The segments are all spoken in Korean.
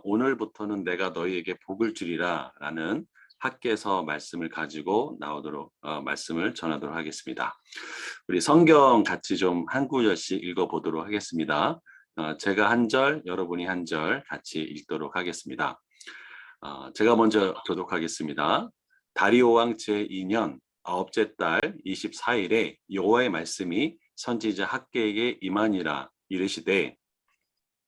오늘부터는 내가 너희에게 복을 주리라 라는 학개서 말씀을 가지고 나오도록 말씀을 전하도록 하겠습니다. 우리 성경 같이 좀 한 구절씩 읽어보도록 하겠습니다. 제가 한 절, 여러분이 한 절 같이 읽도록 하겠습니다. 제가 먼저 교독하겠습니다. 다리오 왕 제2년 9째 달 24일에 여호와의 말씀이 선지자 학개에게 임하니라. 이르시되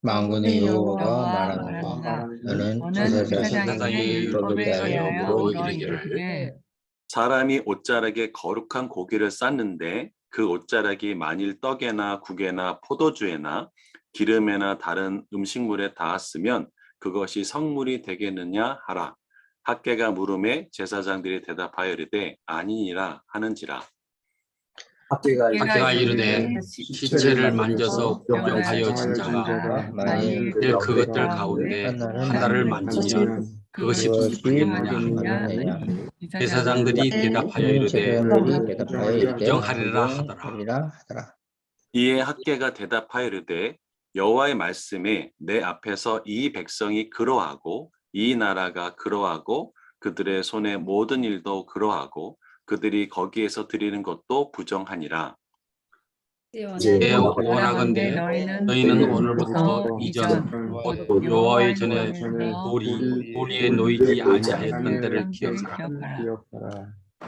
만군의 여호와가 말하노라. 너는 제사장에게 율법에 대하여 물어 이르기를 사람이 옷자락에 거룩한 고기를 쌌는데 그 옷자락이 만일 떡에나 국에나 포도주에나 기름에나 다른 음식물에 닿았으면 그것이 성물이 되겠느냐 하라. 학개가 물음에 제사장들이 대답하여 이르되 아니니라 하는지라. 학개가 이르되 시체를 만져서 구경하여 진 자가 만일 그것들 가운데 하나를 만지면 그것이 부수겠느냐. 제사장들이 대답하여 이르되 부정하리라 하더라. 이에 학개가 대답하여 이르되 여호와의 말씀에 내 앞에서 이 백성이 그러하고 이 나라가 그러하고 그들의 손의 모든 일도 그러하고 그들이 거기에서 드리는 것도 부정하니라. 원하건대 너희는 오늘부터 이전 여호와의 전에 보리에 놓이지 아니하였던 때를 기억하라.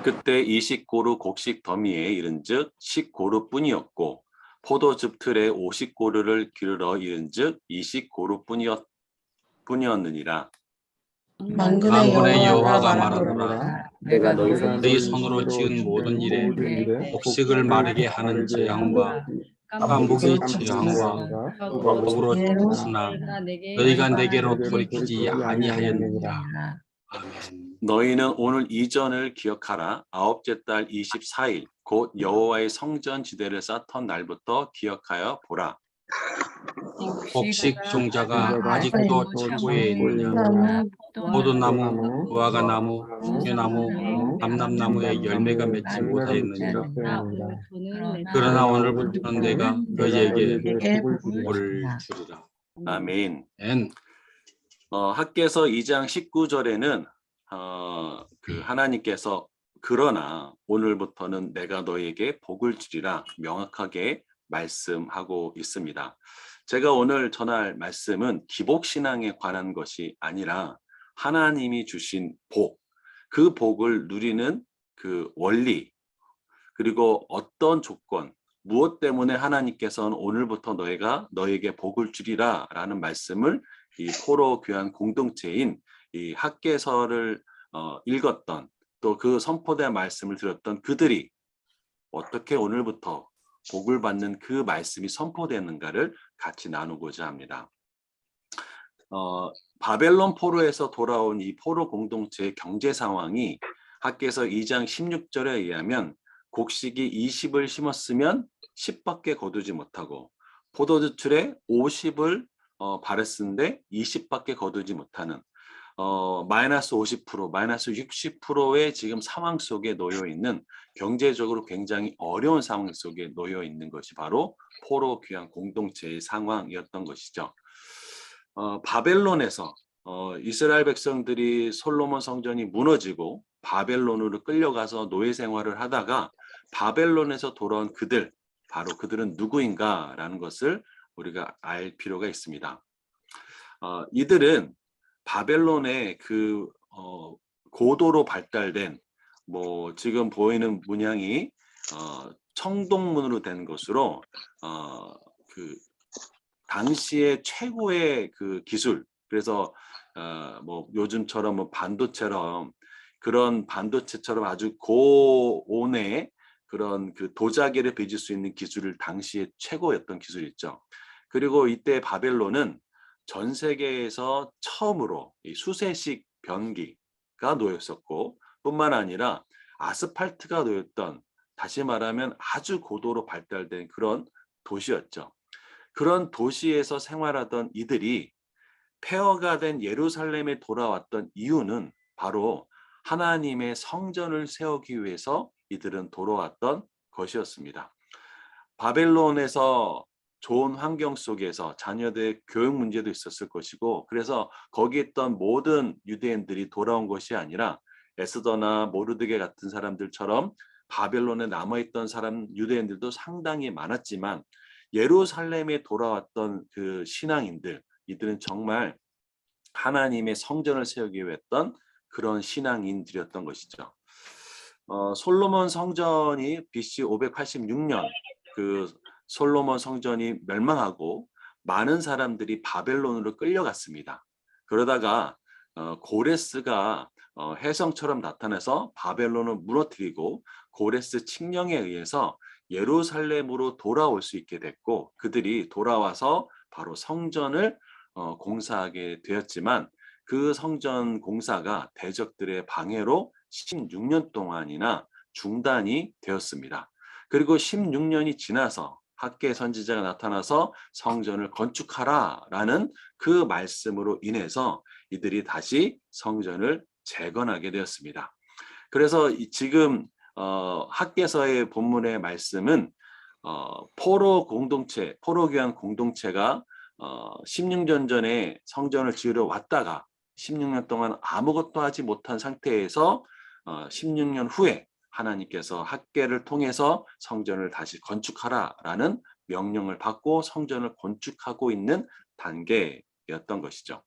그때 20고루 곡식 더미에 이른즉 10고루뿐이었고 포도즙 틀에 50고루를 기르러 이른즉 20고루뿐이었느니라. 만군의 여호와가 말하노라. 내가 너희 손으로 지은 모든 일에 곡식을 마르게 하는 재앙과 깐무기 재앙과 복으로 쳤으나 너희가 내게로 돌이키지 아니하였느니라. 아멘. 너희는 오늘 이전을 기억하라. 9째 달 24일 곧 여호와의 성전 지대를 쌓던 날부터 기억하여 보라. 곡식 종자가 아직도 창고에 있느냐. 포도나무, 무화과나무, 풍류나무, 감람나무에 열매가 맺지 못하였느니라. 그러나 오늘부터는 내가 너희에게 복을 주리라. 아멘. 학개서 2장 19절에는 하나님께서 그러나 오늘부터는 내가 너희에게 복을 주리라 명확하게 말씀하고 있습니다. 제가 오늘 전할 말씀은 기복신앙에 관한 것이 아니라 하나님이 주신 복, 그 복을 누리는 그 원리, 그리고 어떤 조건, 무엇 때문에 하나님께서는 오늘부터 너에게 복을 주리라 라는 말씀을 이 포로 교환 공동체인 이 학개서를 읽었던 또 그 선포된 말씀을 들었던 그들이 어떻게 오늘부터 복을 받는 그 말씀이 선포되는가를 같이 나누고자 합니다. 바벨론 포로에서 돌아온 이 포로 공동체의 경제 상황이 학개서 2장 16절에 의하면 곡식이 20을 심었으면 10밖에 거두지 못하고 포도주틀에 50을 바랬는데 20밖에 거두지 못하는 마이너스 50%, 마이너스 60%의 지금 상황 속에 놓여 있는 경제적으로 굉장히 어려운 상황 속에 놓여 있는 것이 바로 포로 귀환 공동체의 상황이었던 것이죠. 바벨론에서 이스라엘 백성들이 솔로몬 성전이 무너지고 바벨론으로 끌려가서 노예 생활을 하다가 바벨론에서 돌아온 그들, 바로 그들은 누구인가라는 것을 우리가 알 필요가 있습니다. 이들은 바벨론의 그 고도로 발달된 지금 보이는 문양이 청동문으로 된 것으로 그 당시의 최고의 그 기술, 그래서 요즘처럼 반도체처럼 그런 반도체처럼 아주 고온의 그런 그 도자기를 빚을 수 있는 기술을 당시에 최고였던 기술이죠. 그리고 이때 바벨론은 전 세계에서 처음으로 이 수세식 변기가 놓였었고 뿐만 아니라 아스팔트가 놓였던, 다시 말하면 아주 고도로 발달된 그런 도시였죠. 그런 도시에서 생활하던 이들이 폐허가 된 예루살렘에 돌아왔던 이유는 바로 하나님의 성전을 세우기 위해서 이들은 돌아왔던 것이었습니다. 바벨론에서 좋은 환경 속에서 자녀들의 교육 문제도 있었을 것이고, 그래서 거기 있던 모든 유대인들이 돌아온 것이 아니라 에스더나 모르드게 같은 사람들처럼 바벨론에 남아있던 사람 유대인들도 상당히 많았지만, 예루살렘에 돌아왔던 그 신앙인들, 이들은 정말 하나님의 성전을 세우기 위해 했던 그런 신앙인들이었던 것이죠. 솔로몬 성전이 BC 586년 그 솔로몬 성전이 멸망하고 많은 사람들이 바벨론으로 끌려갔습니다. 그러다가 고레스가 혜성처럼 나타나서 바벨론을 무너뜨리고 고레스 칙령에 의해서 예루살렘으로 돌아올 수 있게 됐고, 그들이 돌아와서 바로 성전을 공사하게 되었지만, 그 성전 공사가 대적들의 방해로 16년 동안이나 중단이 되었습니다. 그리고 16년이 지나서 학개 선지자가 나타나서 성전을 건축하라라는 그 말씀으로 인해서 이들이 다시 성전을 재건하게 되었습니다. 그래서 지금 학개서의 본문의 말씀은 포로 공동체, 포로 귀환 공동체가 16년 전에 성전을 지으러 왔다가 16년 동안 아무것도 하지 못한 상태에서 16년 후에 하나님께서 학개를 통해서 성전을 다시 건축하라라는 명령을 받고 성전을 건축하고 있는 단계였던 것이죠.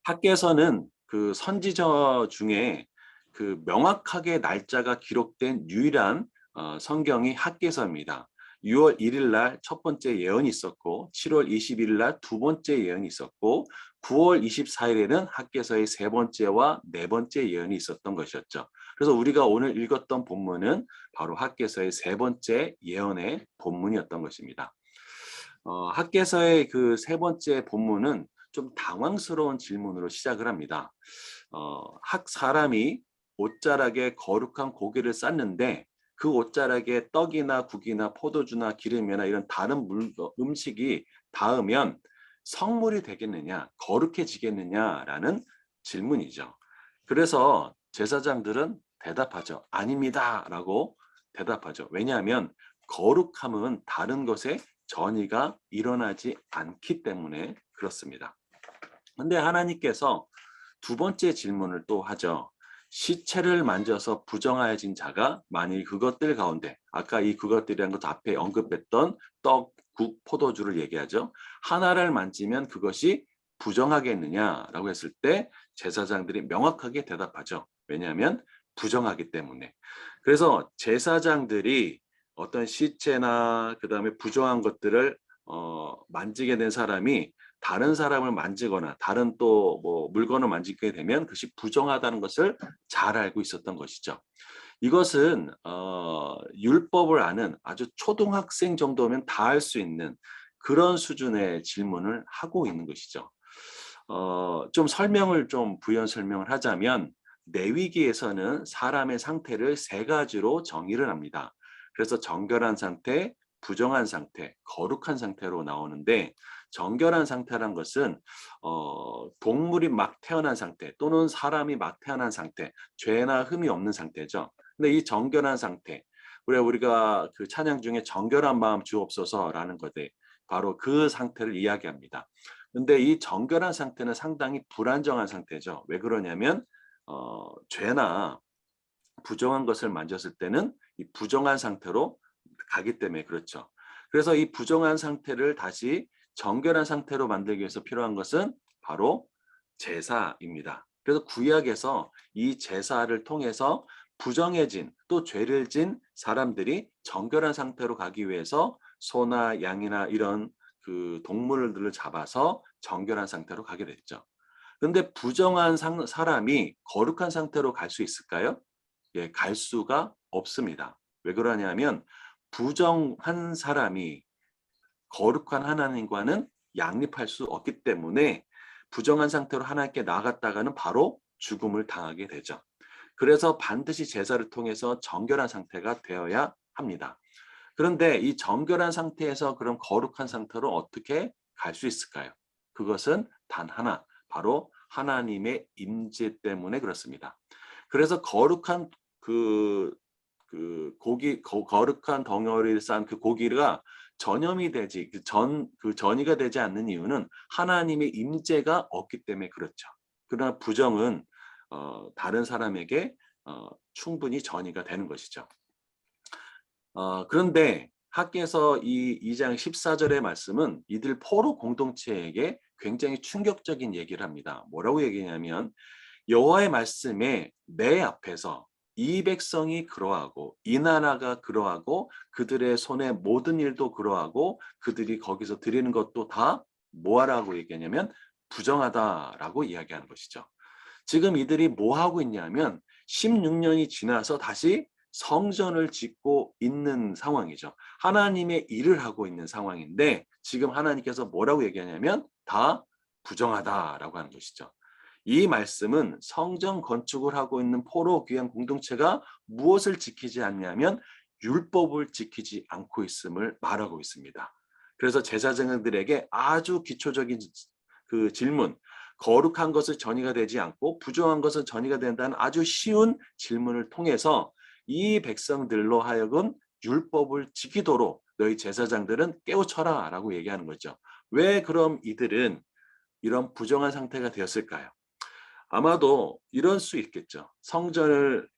학개서는 그 선지서 중에 그 명확하게 날짜가 기록된 유일한 성경이 학개서입니다. 6월 1일 날 첫 번째 예언이 있었고, 7월 21일 날 두 번째 예언이 있었고, 9월 24일에는 학개서의 세 번째와 네 번째 예언이 있었던 것이었죠. 그래서 우리가 오늘 읽었던 본문은 바로 학개서의 세 번째 예언의 본문이었던 것입니다. 학개서의 그 세 번째 본문은 좀 당황스러운 질문으로 시작을 합니다. 학 사람이 옷자락에 거룩한 고기를 쌌는데 그 옷자락에 떡이나 국이나 포도주나 기름이나 이런 다른 음식이 닿으면 성물이 되겠느냐, 거룩해지겠느냐라는 질문이죠. 그래서 제사장들은 대답하죠. 아닙니다라고 대답하죠. 왜냐하면 거룩함은 다른 것에 전이가 일어나지 않기 때문에 그렇습니다. 근데 하나님께서 두 번째 질문을 또 하죠. 시체를 만져서 부정하여진 자가 만일 그것들 가운데, 아까 이 그것들이라는 것도 앞에 언급했던 떡, 국, 포도주를 얘기하죠. 하나를 만지면 그것이 부정하겠느냐라고 했을 때 제사장들이 명확하게 대답하죠. 왜냐하면 부정하기 때문에. 그래서 제사장들이 어떤 시체나 그다음에 부정한 것들을 만지게 된 사람이 다른 사람을 만지거나 다른 또 뭐 물건을 만지게 되면 그것이 부정하다는 것을 잘 알고 있었던 것이죠. 이것은 율법을 아는 아주 초등학생 정도면 다 할 수 있는 그런 수준의 질문을 하고 있는 것이죠. 좀 부연 설명을 하자면, 내위기에서는 사람의 상태를 세 가지로 정의를 합니다. 그래서 정결한 상태, 부정한 상태, 거룩한 상태로 나오는데, 정결한 상태란 것은 동물이 막 태어난 상태 또는 사람이 막 태어난 상태, 죄나 흠이 없는 상태죠. 근데 이 정결한 상태, 우리가 그 찬양 중에 정결한 마음 주옵소서라는 것에 바로 그 상태를 이야기합니다. 근데 이 정결한 상태는 상당히 불안정한 상태죠. 왜 그러냐면 죄나 부정한 것을 만졌을 때는 이 부정한 상태로 가기 때문에 그렇죠. 그래서 이 부정한 상태를 다시 정결한 상태로 만들기 위해서 필요한 것은 바로 제사입니다. 그래서 구약에서 이 제사를 통해서 부정해진 또 죄를 진 사람들이 정결한 상태로 가기 위해서 소나 양이나 이런 그 동물들을 잡아서 정결한 상태로 가게 됐죠. 그런데 부정한 사람이 거룩한 상태로 갈 수 있을까요? 예, 갈 수가 없습니다. 왜 그러냐면 부정한 사람이 거룩한 하나님과는 양립할 수 없기 때문에 부정한 상태로 하나님께 나아갔다가는 바로 죽음을 당하게 되죠. 그래서 반드시 제사를 통해서 정결한 상태가 되어야 합니다. 그런데 이 정결한 상태에서 그럼 거룩한 상태로 어떻게 갈 수 있을까요? 그것은 단 하나, 바로 하나님의 임재 때문에 그렇습니다. 그래서 거룩한 거룩한 덩어리를 싼 그 고기가 전염이 되지 전이가 되지 않는 이유는 하나님의 임재가 없기 때문에 그렇죠. 그러나 부정은 다른 사람에게 충분히 전이가 되는 것이죠. 그런데 학개서 이 2장 14절의 말씀은 이들 포로 공동체에게 굉장히 충격적인 얘기를 합니다. 뭐라고 얘기냐면 여호와의 말씀에 내 앞에서 이 백성이 그러하고 이 나라가 그러하고 그들의 손의 모든 일도 그러하고 그들이 거기서 드리는 것도 다 뭐하라고 얘기하냐면 부정하다라고 이야기하는 것이죠. 지금 이들이 뭐 하고 있냐면 16년이 지나서 다시 성전을 짓고 있는 상황이죠. 하나님의 일을 하고 있는 상황인데 지금 하나님께서 뭐라고 얘기하냐면 다 부정하다라고 하는 것이죠. 이 말씀은 성전 건축을 하고 있는 포로 귀한 공동체가 무엇을 지키지 않냐면 율법을 지키지 않고 있음을 말하고 있습니다. 그래서 제사장들에게 아주 기초적인 그 질문, 거룩한 것은 전이가 되지 않고 부정한 것은 전이가 된다는 아주 쉬운 질문을 통해서 이 백성들로 하여금 율법을 지키도록 너희 제사장들은 깨우쳐라 라고 얘기하는 거죠. 왜 그럼 이들은 이런 부정한 상태가 되었을까요? 아마도 이럴 수 있겠죠. 성전을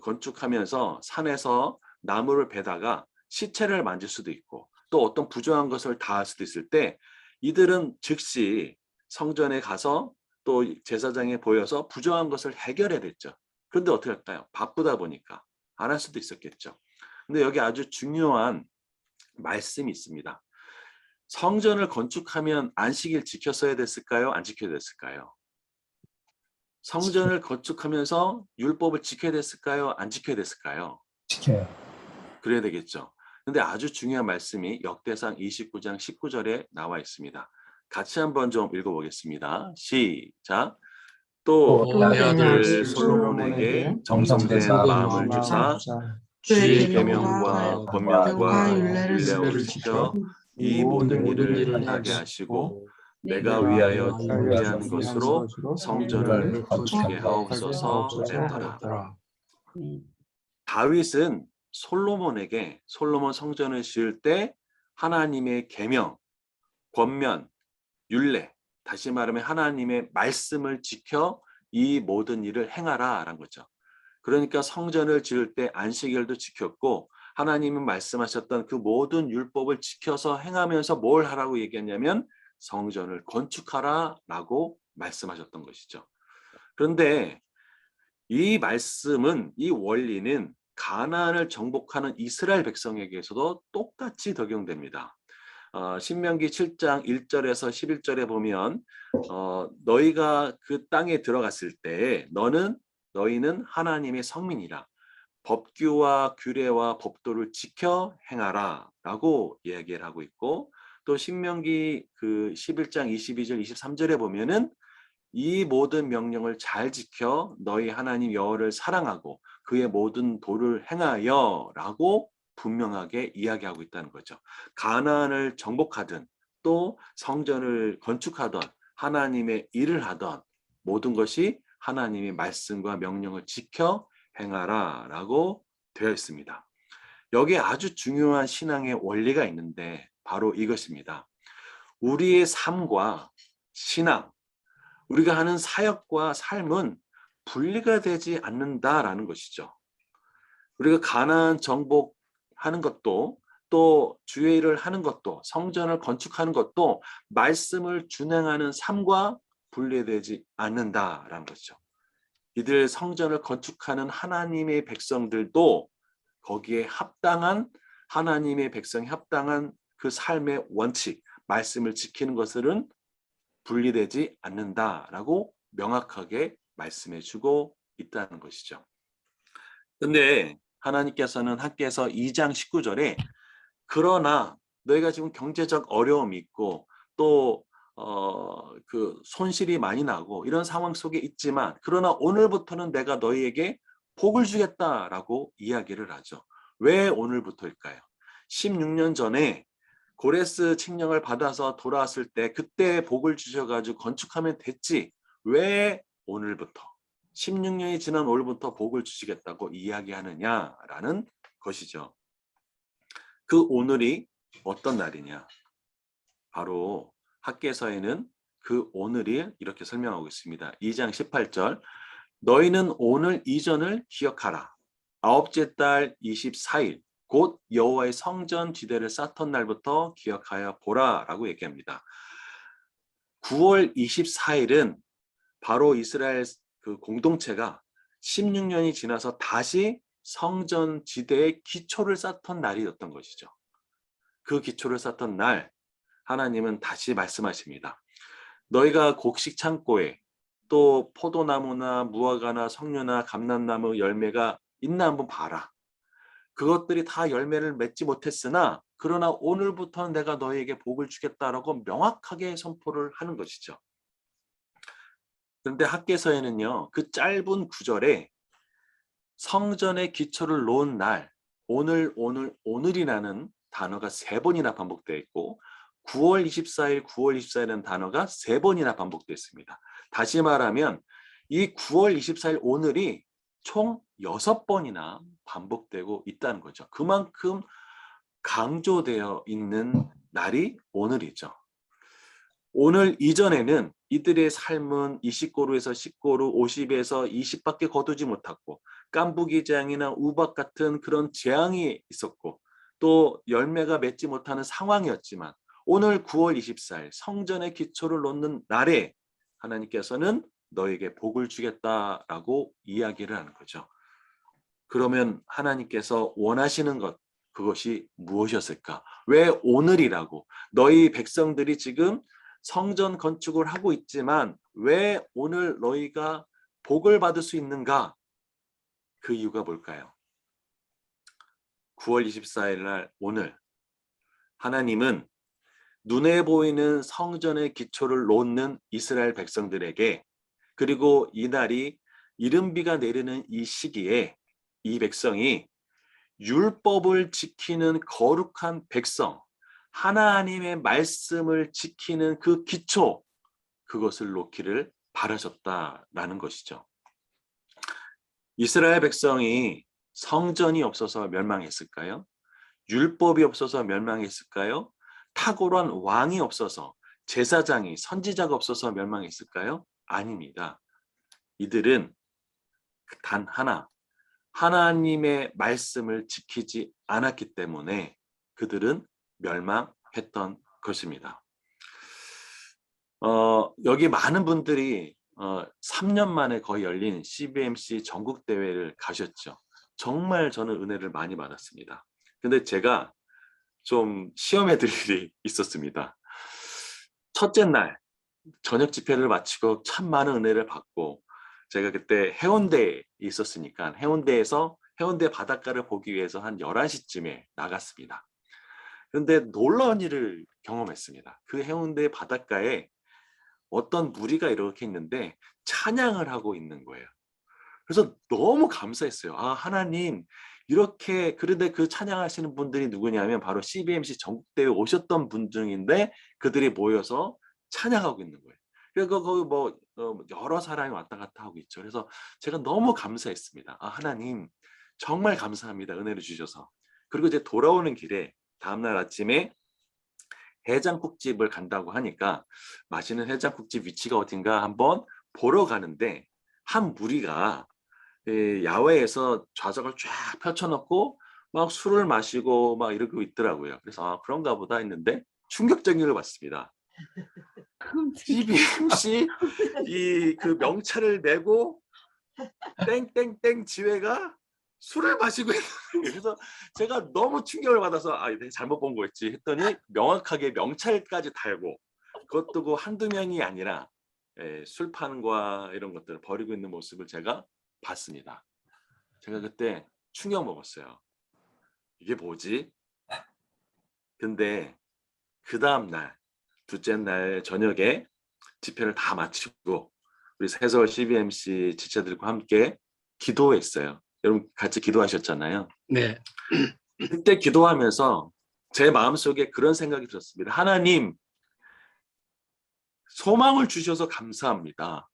건축하면서 산에서 나무를 베다가 시체를 만질 수도 있고 또 어떤 부정한 것을 다할 수도 있을 때 이들은 즉시 성전에 가서 또 제사장에 보여서 부정한 것을 해결해야 됐죠. 그런데 어떻게 할까요? 바쁘다 보니까 안 할 수도 있었겠죠. 근데 여기 아주 중요한 말씀이 있습니다. 성전을 건축하면 안식일 지켰어야 됐을까요? 안 지켜야 됐을까요? 성전을 건축하면서 율법을 지켜야 됐을까요? 안 지켜야 됐을까요? 지켜요. 그래야 되겠죠. 근데 아주 중요한 말씀이 역대상 29장 19절에 나와 있습니다. 같이 한번 좀 읽어보겠습니다. 시작. 또 또 내 내 아들 아들 솔로몬에게 정성된 정성된 마음을 주사 주의 계명과 권면과 율례를 지켜 이 모든 일을 하게 하시고 내가 위하여 존귀한 것으로 성전을 건축해 하옵소서 했더라. 다윗은 솔로몬에게 솔로몬 성전을 지을 때 하나님의 계명, 권면, 율례, 다시 말하면 하나님의 말씀을 지켜 이 모든 일을 행하라라는 거죠. 그러니까 성전을 지을 때 안식일도 지켰고 하나님은 말씀하셨던 그 모든 율법을 지켜서 행하면서 뭘 하라고 얘기했냐면 성전을 건축하라라고 말씀하셨던 것이죠. 그런데 이 말씀은 이 원리는 가나안을 정복하는 이스라엘 백성에게서도 똑같이 적용됩니다. 신명기 7장 1절에서 11절에 보면 너희가 그 땅에 들어갔을 때 너희는 하나님의 성민이라 법규와 규례와 법도를 지켜 행하라 라고 이야기를 하고 있고 또 신명기 그 11장 22절 23절에 보면은 이 모든 명령을 잘 지켜 너희 하나님 여호와를 사랑하고 그의 모든 도를 행하여 라고 분명하게 이야기하고 있다는 거죠. 가나안을 정복하든 또 성전을 건축하던 하나님의 일을 하던 모든 것이 하나님의 말씀과 명령을 지켜 행하라 라고 되어 있습니다. 여기에 아주 중요한 신앙의 원리가 있는데 바로 이것입니다. 우리의 삶과 신앙, 우리가 하는 사역과 삶은 분리가 되지 않는다라는 것이죠. 우리가 가나안 정복하는 것도 또 주의 일을 하는 것도 성전을 건축하는 것도 말씀을 준행하는 삶과 분리되지 않는다라는 것이죠. 이들 성전을 건축하는 하나님의 백성들도 거기에 합당한 하나님의 백성이 합당한 그 삶의 원칙, 말씀을 지키는 것들은 분리되지 않는다라고 명확하게 말씀해 주고 있다는 것이죠. 근데 하나님께서는 학개서 2장 19절에 그러나 너희가 지금 경제적 어려움이 있고 또 그 손실이 많이 나고 이런 상황 속에 있지만 그러나 오늘부터는 내가 너희에게 복을 주겠다라고 이야기를 하죠. 왜 오늘부터일까요? 16년 전에 고레스 칙령을 받아서 돌아왔을 때 그때 복을 주셔가지고 건축하면 됐지. 왜 오늘부터 16년이 지난 오늘부터 복을 주시겠다고 이야기하느냐라는 것이죠. 그 오늘이 어떤 날이냐? 바로 학개서에는 그 오늘이 이렇게 설명하고 있습니다. 2장 18절 너희는 오늘 이전을 기억하라. 아홉째 달 24일 곧 여호와의 성전 지대를 쌓던 날부터 기억하여 보라 라고 얘기합니다. 9월 24일은 바로 이스라엘 그 공동체가 16년이 지나서 다시 성전 지대의 기초를 쌓던 날이었던 것이죠. 그 기초를 쌓던 날 하나님은 다시 말씀하십니다. 너희가 곡식 창고에 또 포도나무나 무화과나 석류나 감람나무 열매가 있나 한번 봐라. 그것들이 다 열매를 맺지 못했으나 그러나 오늘부터는 내가 너희에게 복을 주겠다라고 명확하게 선포를 하는 것이죠. 그런데 학개서에는요. 그 짧은 구절에 성전의 기초를 놓은 날 오늘이라는 단어가 3번이나 반복되어 있고 9월 24일, 9월 24일이라는 단어가 3번이나 반복되어 있습니다. 다시 말하면 이 9월 24일 오늘이 총 6번이나 반복되고 있다는 거죠. 그만큼 강조되어 있는 날이 오늘이죠. 오늘 이전에는 이들의 삶은 20고루에서 10고루, 50에서 20밖에 거두지 못했고 깐부기 재앙이나 우박 같은 그런 재앙이 있었고 또 열매가 맺지 못하는 상황이었지만 오늘 9월 24일 성전의 기초를 놓는 날에 하나님께서는 너에게 복을 주겠다라고 이야기를 하는 거죠. 그러면 하나님께서 원하시는 것 그것이 무엇이었을까? 왜 오늘이라고? 너희 백성들이 지금 성전 건축을 하고 있지만 왜 오늘 너희가 복을 받을 수 있는가? 그 이유가 뭘까요? 9월 24일 날 오늘 하나님은 눈에 보이는 성전의 기초를 놓는 이스라엘 백성들에게 그리고 이날이 이른비가 내리는 이 시기에 이 백성이 율법을 지키는 거룩한 백성, 하나님의 말씀을 지키는 그 기초, 그것을 놓기를 바라셨다라는 것이죠. 이스라엘 백성이 성전이 없어서 멸망했을까요? 율법이 없어서 멸망했을까요? 탁월한 왕이 없어서 제사장이 선지자가 없어서 멸망했을까요? 아닙니다. 이들은 단 하나 하나님의 말씀을 지키지 않았기 때문에 그들은 멸망했던 것입니다. 여기 많은 분들이 3년 만에 거의 열린 CBMC 전국대회를 가셨죠. 정말 저는 은혜를 많이 받았습니다. 근데 제가 좀 시험에 들 일이 있었습니다. 첫째 날 저녁 집회를 마치고 참 많은 은혜를 받고 제가 그때 해운대에 있었으니까 해운대에서 해운대 바닷가를 보기 위해서 한 11시쯤에 나갔습니다. 그런데 놀라운 일을 경험했습니다. 그 해운대 바닷가에 어떤 무리가 이렇게 있는데 찬양을 하고 있는 거예요. 그래서 너무 감사했어요. 아, 하나님 이렇게 그런데 그 찬양하시는 분들이 누구냐면 바로 CBMC 전국대회 오셨던 분 중인데 그들이 모여서 찬양하고 있는 거예요. 그리고 거기 뭐 여러 사람이 왔다 갔다 하고 있죠. 그래서 제가 너무 감사했습니다. 아, 하나님 정말 감사합니다. 은혜를 주셔서. 그리고 이제 돌아오는 길에 다음날 아침에 해장국집을 간다고 하니까 맛있는 해장국집 위치가 어딘가 한번 보러 가는데 한 무리가 야외에서 좌석을 쫙 펼쳐놓고 막 술을 마시고 막 이러고 있더라고요. 그래서 아, 그런가 보다 했는데 충격적인 걸 봤습니다. CBMC 그 명찰을 내고 땡땡땡 지회가 술을 마시고 있는 거예요. 그래서 제가 너무 충격을 받아서 아, 내가 잘못 본 거였지 했더니 명확하게 명찰까지 달고 그것도 그 한두 명이 아니라 술판과 이런 것들을 벌이고 있는 모습을 제가 봤습니다. 제가 그때 충격 먹었어요. 이게 뭐지? 근데 그 다음 날 둘째 날 저녁에 집회를 다 마치고 우리 새서울 CBMC 지체들과 함께 기도했어요. 여러분 같이 기도하셨잖아요. 네. 그때 기도하면서 제 마음속에 그런 생각이 들었습니다. 하나님 소망을 주셔서 감사합니다.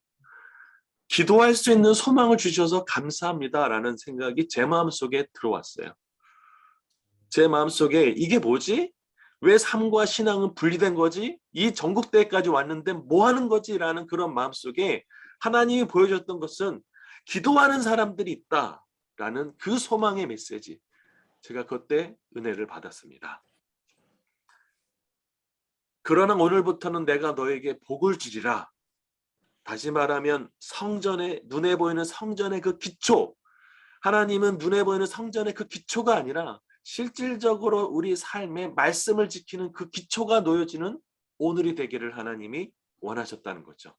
기도할 수 있는 소망을 주셔서 감사합니다라는 생각이 제 마음속에 들어왔어요. 제 마음속에 이게 뭐지? 왜 삶과 신앙은 분리된 거지? 이 전국대회까지 왔는데 뭐 하는 거지? 라는 그런 마음속에 하나님이 보여줬던 것은 기도하는 사람들이 있다라는 그 소망의 메시지. 제가 그때 은혜를 받았습니다. 그러나 오늘부터는 내가 너에게 복을 주리라. 다시 말하면 성전의, 눈에 보이는 성전의 그 기초, 하나님은 눈에 보이는 성전의 그 기초가 아니라 실질적으로 우리 삶의 말씀을 지키는 그 기초가 놓여지는 오늘이 되기를 하나님이 원하셨다는 거죠.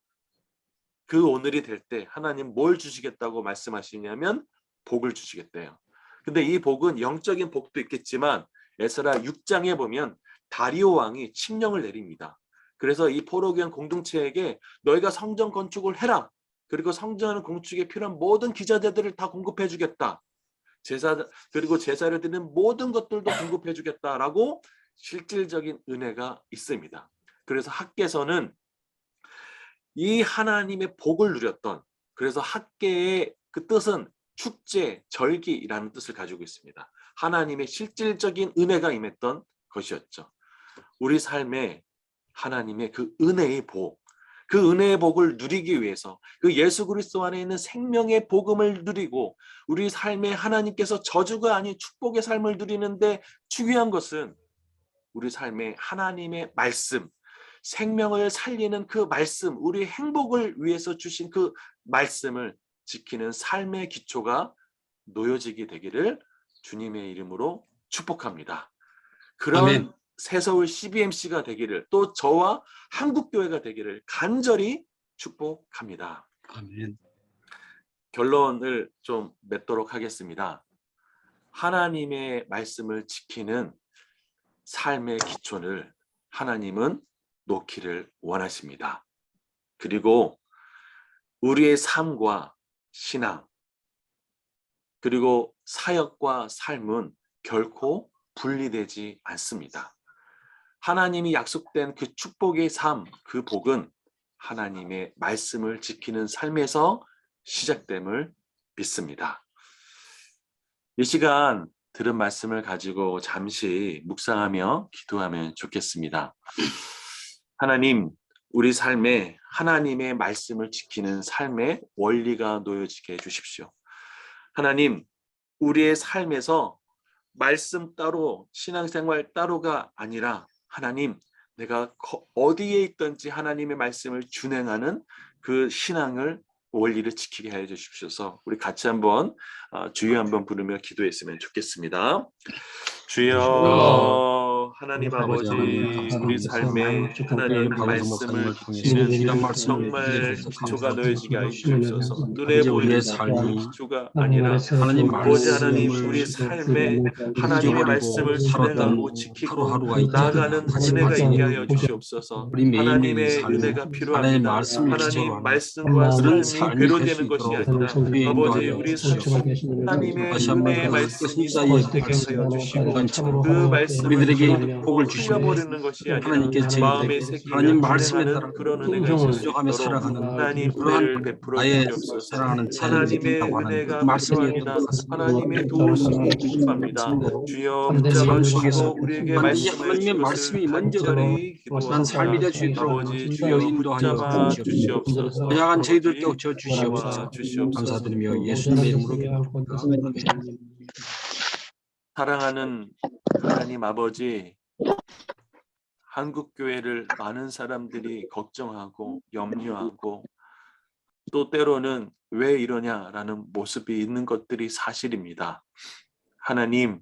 그 오늘이 될 때 하나님 뭘 주시겠다고 말씀하시냐면 복을 주시겠대요. 근데 이 복은 영적인 복도 있겠지만 에스라 6장에 보면 다리오 왕이 칙령을 내립니다. 그래서 이 포로기한 공동체에게 너희가 성전 건축을 해라. 그리고 성전 건축에 필요한 모든 기자재들을 다 공급해 주겠다. 그리고 제사를 드리는 모든 것들도 공급해 주겠다라고 실질적인 은혜가 있습니다. 그래서 학개서는 이 하나님의 복을 누렸던, 그래서 학개의 그 뜻은 축제, 절기라는 뜻을 가지고 있습니다. 하나님의 실질적인 은혜가 임했던 것이었죠. 우리 삶에 하나님의 그 은혜의 복, 그 은혜의 복을 누리기 위해서 그 예수 그리스도 안에 있는 생명의 복음을 누리고 우리 삶에 하나님께서 저주가 아닌 축복의 삶을 누리는데 중요한 것은 우리 삶에 하나님의 말씀, 생명을 살리는 그 말씀, 우리 행복을 위해서 주신 그 말씀을 지키는 삶의 기초가 놓여지게 되기를 주님의 이름으로 축복합니다. 그런 아멘. 새서울 CBMC가 되기를, 또 저와 한국교회가 되기를 간절히 축복합니다. 아멘. 결론을 좀 맺도록 하겠습니다. 하나님의 말씀을 지키는 삶의 기초를 하나님은 놓기를 원하십니다. 그리고 우리의 삶과 신앙, 그리고 사역과 삶은 결코 분리되지 않습니다. 하나님이 약속된 그 축복의 삶, 그 복은 하나님의 말씀을 지키는 삶에서 시작됨을 믿습니다. 이 시간 들은 말씀을 가지고 잠시 묵상하며 기도하면 좋겠습니다. 하나님, 우리 삶에 하나님의 말씀을 지키는 삶의 원리가 놓여지게 해주십시오. 하나님, 우리의 삶에서 말씀 따로, 신앙생활 따로가 아니라 하나님, 내가 어디에 있든지 하나님의 말씀을 준행하는 그 신앙을, 원리를 지키게 해 주십시오서 우리 같이 한번 주여 한번 부르며 기도했으면 좋겠습니다. 주여, 하나님 아버지, 우리 삶에 하나님 말씀을 지키는 정말 기초가 놓여지게 하여 주옵소서. 눈에 보이는 기초가 아니라 아버지 하나님, 우리 삶에 하나님의 말씀을 준행하고 지키고 나아가는 은혜가 있게 하여 주시옵소서. 하나님의 은혜가 필요합니다. 하나님 말씀과 삶이 괴로되는 것이 아니라 아버지, 우리 삶에 하나님의 은혜의 말씀이 성취되게 하여 주시고 그 말씀을 우리들에게 복을 주시고 흘려버리는 것이 아니라 하나님께 마음에 하나님 새기며 말씀에 따라 준행하는 그런 은혜가 있을 수 순종하며 있도록 살아가는 하나님 그러한 은혜를 베풀어 나의 주시옵소서. 사랑하는 자녀들이 하나님의 된다고 하는 그 은혜가 말씀이었던 필요합니다. 것 같습니다. 하나님의 도우심이 필요합니다. 주여 붙잡아 주시고 우리에게 반드시 말씀해 하나님의 주신 것을 말씀이 먼저 가는 간절히 난 삶이 될 기도합니다. 수 있도록 아버지, 주여 주여 인도하여 붙잡아 주시옵소서. 주시옵소서. 연약한 저희들 아버지, 껴쳐 주시옵소서. 도와 주시옵소서. 감사드리며 예수님의 이름으로 기도합니다. 사랑하는 하나님 아버지, 한국교회를 많은 사람들이 걱정하고 염려하고 또 때로는 왜 이러냐라는 모습이 있는 것들이 사실입니다. 하나님,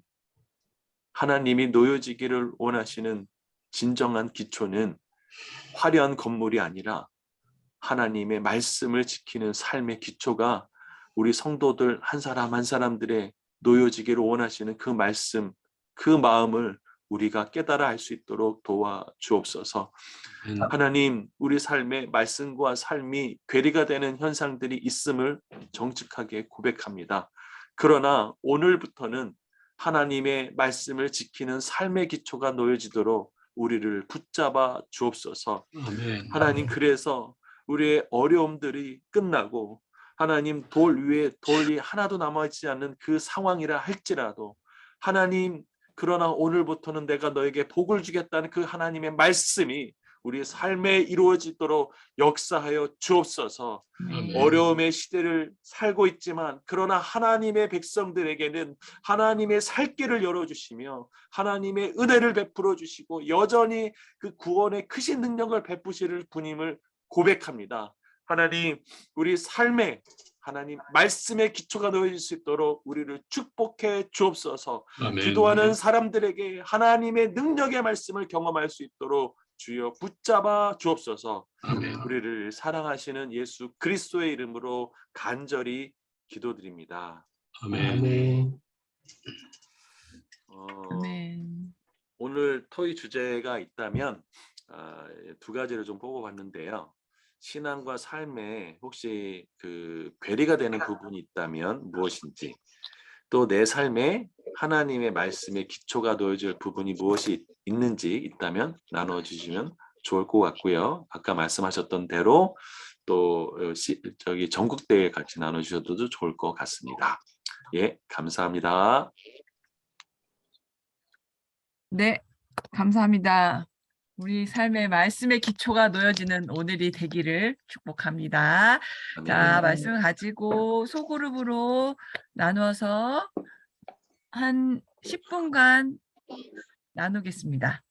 하나님이 놓여지기를 원하시는 진정한 기초는 화려한 건물이 아니라 하나님의 말씀을 지키는 삶의 기초가 우리 성도들 한 사람 한 사람들의 놓여지기를 원하시는 그 말씀, 그 마음을 우리가 깨달아 알 수 있도록 도와주옵소서. 하나님, 우리 삶의 말씀과 삶이 괴리가 되는 현상들이 있음을 정직하게 고백합니다. 그러나 오늘부터는 하나님의 말씀을 지키는 삶의 기초가 놓여지도록 우리를 붙잡아 주옵소서. 아멘. 하나님, 그래서 우리의 어려움들이 끝나고 하나님 돌 위에 돌이 하나도 남아있지 않는 그 상황이라 할지라도 하나님 그러나 오늘부터는 내가 너에게 복을 주겠다는 그 하나님의 말씀이 우리 삶에 이루어지도록 역사하여 주옵소서. 어려움의 시대를 살고 있지만 그러나 하나님의 백성들에게는 하나님의 살 길을 열어주시며 하나님의 은혜를 베풀어 주시고 여전히 그 구원의 크신 능력을 베푸실 분임을 고백합니다. 하나님, 우리 삶에 하나님 말씀의 기초가 놓여질 수 있도록 우리를 축복해 주옵소서. 기도하는 사람들에게 하나님의 능력의 말씀을 경험할 수 있도록 주여 붙잡아 주옵소서. 우리를 사랑하시는 예수 그리스도의 이름으로 간절히 기도드립니다. 아멘. 오늘 토의 주제가 있다면 두 가지를 좀 뽑아봤는데요. 신앙과 삶에 혹시 그 괴리가 되는 부분이 있다면 무엇인지, 또 내 삶에 하나님의 말씀의 기초가 놓여질 부분이 무엇이 있는지 있다면 나눠주시면 좋을 것 같고요. 아까 말씀하셨던 대로 또 전국대회 같이 나눠주셔도 좋을 것 같습니다. 예, 감사합니다. 네, 감사합니다. 우리 삶의 말씀의 기초가 놓여지는 오늘이 되기를 축복합니다. 자, 말씀을 가지고 소그룹으로 나누어서 한 10분간 나누겠습니다.